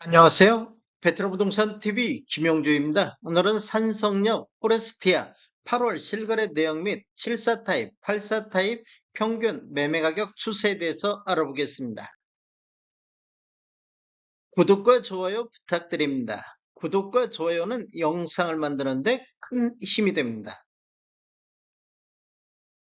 안녕하세요. 베트남부동산 TV 김용주입니다. 오늘은 산성역 포레스티아 8월 실거래 내용 및 74 타입, 84 타입 평균 매매 가격 추세에 대해서 알아보겠습니다. 구독과 좋아요 부탁드립니다. 구독과 좋아요는 영상을 만드는데 큰 힘이 됩니다.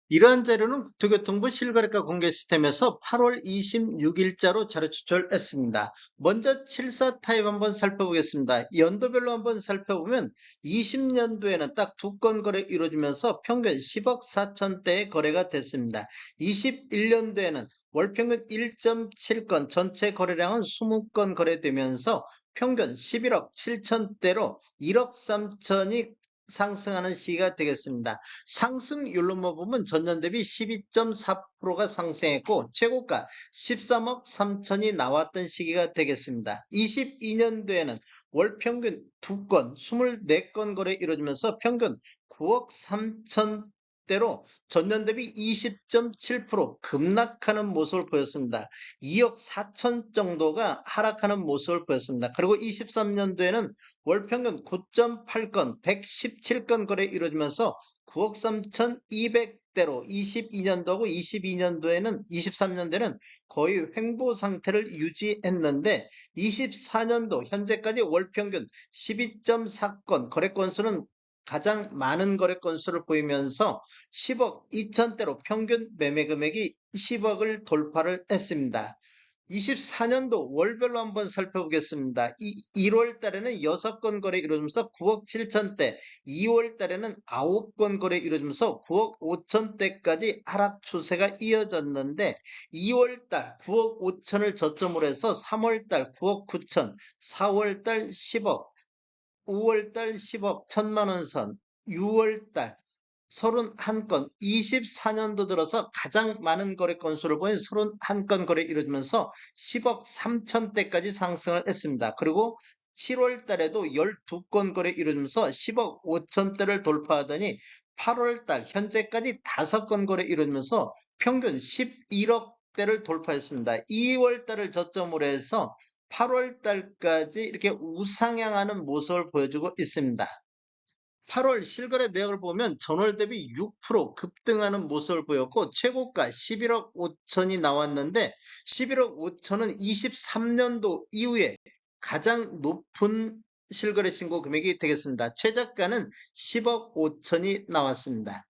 이러한 자료는 국토교통부 실거래가 공개 시스템에서 8월 26일자로 자료 추출했습니다. 먼저 74 타입 한번 살펴보겠습니다. 연도별로 한번 살펴보면 20년도에는 딱 두 건 거래 이루어지면서 평균 10억 4천대의 거래가 됐습니다. 21년도에는 월평균 1.7건, 전체 거래량은 20건 거래되면서 평균 11억 7천대로 1억 3천이 상승하는 시기가 되겠습니다. 상승률로만 보면 전년 대비 12.4%가 상승했고 최고가 13억 3천이 나왔던 시기가 되겠습니다. 22년도에는 월 평균 2건, 24건 거래 이루어지면서 평균 9억 3천 대로 전년 대비 20.7% 급락하는 모습을 보였습니다. 2억 4천 정도가 하락하는 모습을 보였습니다. 그리고 23년도에는 월 평균 9.8건, 117건 거래 이루어지면서 9억 3,200대로 22년도하고 23년도에는 거의 횡보 상태를 유지했는데 24년도 현재까지 월 평균 12.4건, 거래 건수는 가장 많은 거래 건수를 보이면서 10억 2천대로 평균 매매 금액이 10억을 돌파를 했습니다. 24년도 월별로 한번 살펴보겠습니다. 1월 달에는 6건 거래 이루어지면서 9억 7천대, 2월 달에는 9건 거래 이루어지면서 9억 5천대까지 하락 추세가 이어졌는데 2월 달 9억 5천을 저점으로 해서 3월 달 9억 9천, 4월 달 10억, 5월 달 10억 1천만 원 선, 6월 달 31건, 24년도 들어서 가장 많은 거래 건수를 보인 31건 거래 이루어지면서 10억 3천대까지 상승을 했습니다. 그리고 7월 달에도 12건 거래 이루어지면서 10억 5천대를 돌파하더니 8월 달 현재까지 5건 거래 이루어지면서 평균 11억대를 돌파했습니다. 2월 달을 저점으로 해서 8월 달까지 이렇게 우상향하는 모습을 보여주고 있습니다. 8월 실거래 내역을 보면 전월 대비 6% 급등하는 모습을 보였고 최고가 11억 5천이 나왔는데 11억 5천은 23년도 이후에 가장 높은 실거래 신고 금액이 되겠습니다. 최저가는 10억 5천이 나왔습니다.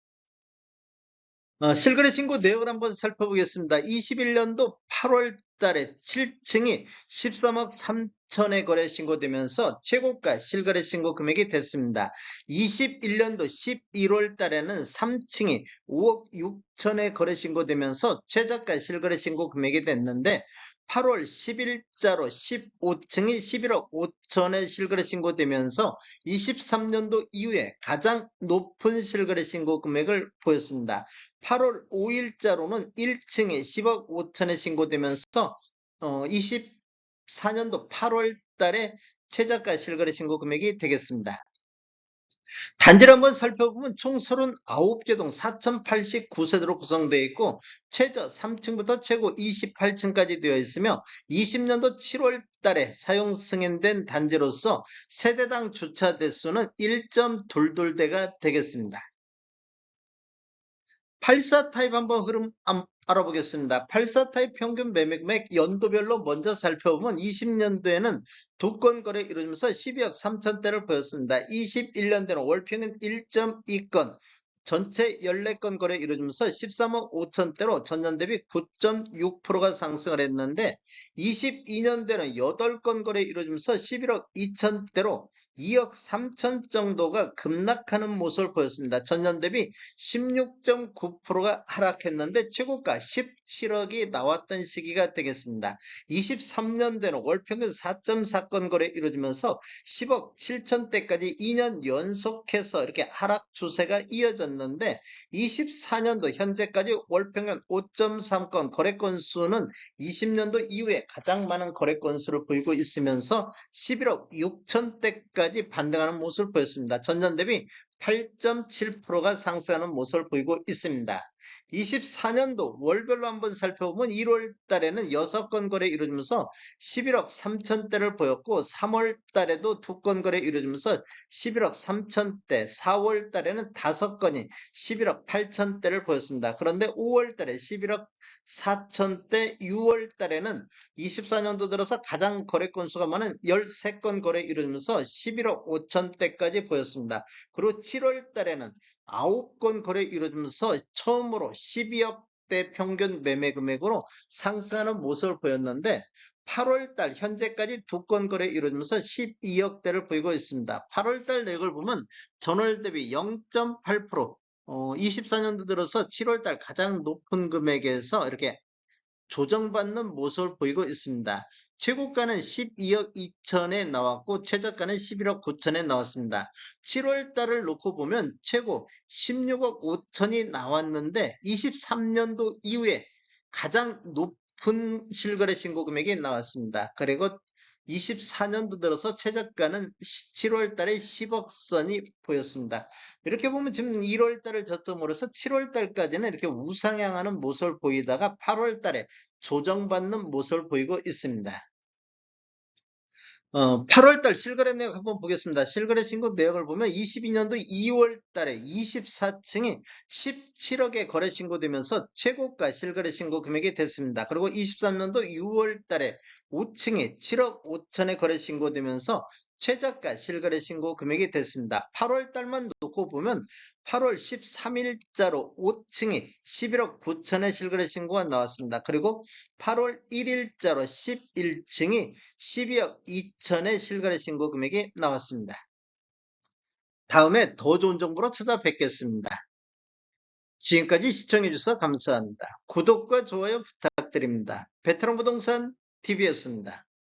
실거래 신고 내역을 한번 살펴보겠습니다. 21년도 8월 달에 7층이 13억 3천에 거래 신고되면서 최고가 실거래 신고 금액이 됐습니다. 21년도 11월 달에는 3층이 5억 6천에 거래 신고되면서 최저가 실거래 신고 금액이 됐는데 8월 10일자로 15층이 11억 5천에 실거래 신고되면서 23년도 이후에 가장 높은 실거래 신고 금액을 보였습니다. 8월 5일자로는 1층에 10억 5천에 신고되면서 24년도 8월 달에 최저가 실거래 신고 금액이 되겠습니다. 단지를 한번 살펴보면 총 39개 동 4,089세대로 구성되어 있고 최저 3층부터 최고 28층까지 되어 있으며 20년도 7월 달에 사용 승인된 단지로서 세대당 주차 대수는 1.22대가 되겠습니다. 84 타입 한번 흐름 알아보겠습니다. 84 타입 평균 매매 금액 연도별로 먼저 살펴보면 20년도에는 두 건 거래 이루어지면서 12억 3천대를 보였습니다. 21년도에는 월평균 1.2건, 전체 14건 거래 이루어지면서 13억 5천대로 전년 대비 9.6%가 상승을 했는데 22년도에는 8건 거래 이루어지면서 11억 2천대로 2억 3천 정도가 급락하는 모습을 보였습니다. 전년 대비 16.9%가 하락했는데 최고가 17억이 나왔던 시기가 되겠습니다. 23년도에는 월평균 4.4건 거래 이루어지면서 10억 7천대까지 2년 연속해서 이렇게 하락 추세가 이어졌는데 24년도 현재까지 월평균 5.3건, 거래 건수는 20년도 이후에 가장 많은 거래 건수를 보이고 있으면서 11억 6천대까지 반등하는 모습을 보였습니다. 전년 대비 8.7%가 상승하는 모습을 보이고 있습니다. 24년도 월별로 한번 살펴보면 1월 달에는 6건 거래 이루어지면서 11억 3천대를 보였고 3월 달에도 2건 거래 이루어지면서 11억 3천대, 4월 달에는 5건이 11억 8천대를 보였습니다. 그런데 5월 달에 11억 4천대, 6월 달에는 24년도 들어서 가장 거래 건수가 많은 13건 거래 이루어지면서 11억 5천대까지 보였습니다. 그리고 7월 달에는 9건 거래 이루어지면서 처음으로 12억대 평균 매매 금액으로 상승하는 모습을 보였는데 8월달 현재까지 2건 거래 이루어지면서 12억대를 보이고 있습니다. 8월달 내역을 보면 전월 대비 0.8%, 24년도 들어서 7월달 가장 높은 금액에서 이렇게 조정받는 모습을 보이고 있습니다. 최고가는 12억 2천에 나왔고 최저가는 11억 9천에 나왔습니다. 7월 달을 놓고 보면 최고 16억 5천이 나왔는데 23년도 이후에 가장 높은 실거래 신고 금액이 나왔습니다. 그리고 24년도 들어서 최저가는 7월 달에 10억 선이 보였습니다. 이렇게 보면 지금 1월 달을 저점으로 해서 7월 달까지는 이렇게 우상향하는 모습을 보이다가 8월 달에 조정받는 모습을 보이고 있습니다. 8월달 실거래 내역 한번 보겠습니다. 실거래 신고 내역을 보면 22년도 2월 달에 24층이 17억에 거래 신고되면서 최고가 실거래 신고 금액이 됐습니다. 그리고 23년도 6월 달에 5층이 7억 5천에 거래 신고되면서 최저가 실거래 신고 금액이 됐습니다. 8월 달만 놓고 보면 8월 13일자로 5층이 11억 9천에 실거래 신고가 나왔습니다. 그리고 8월 1일자로 11층이 12억 2천의 실거래 신고 금액이 나왔습니다. 다음에 더 좋은 정보로 찾아뵙겠습니다. 지금까지 시청해주셔서 감사합니다. 구독과 좋아요 부탁드립니다. 베테랑 부동산 TV였습니다.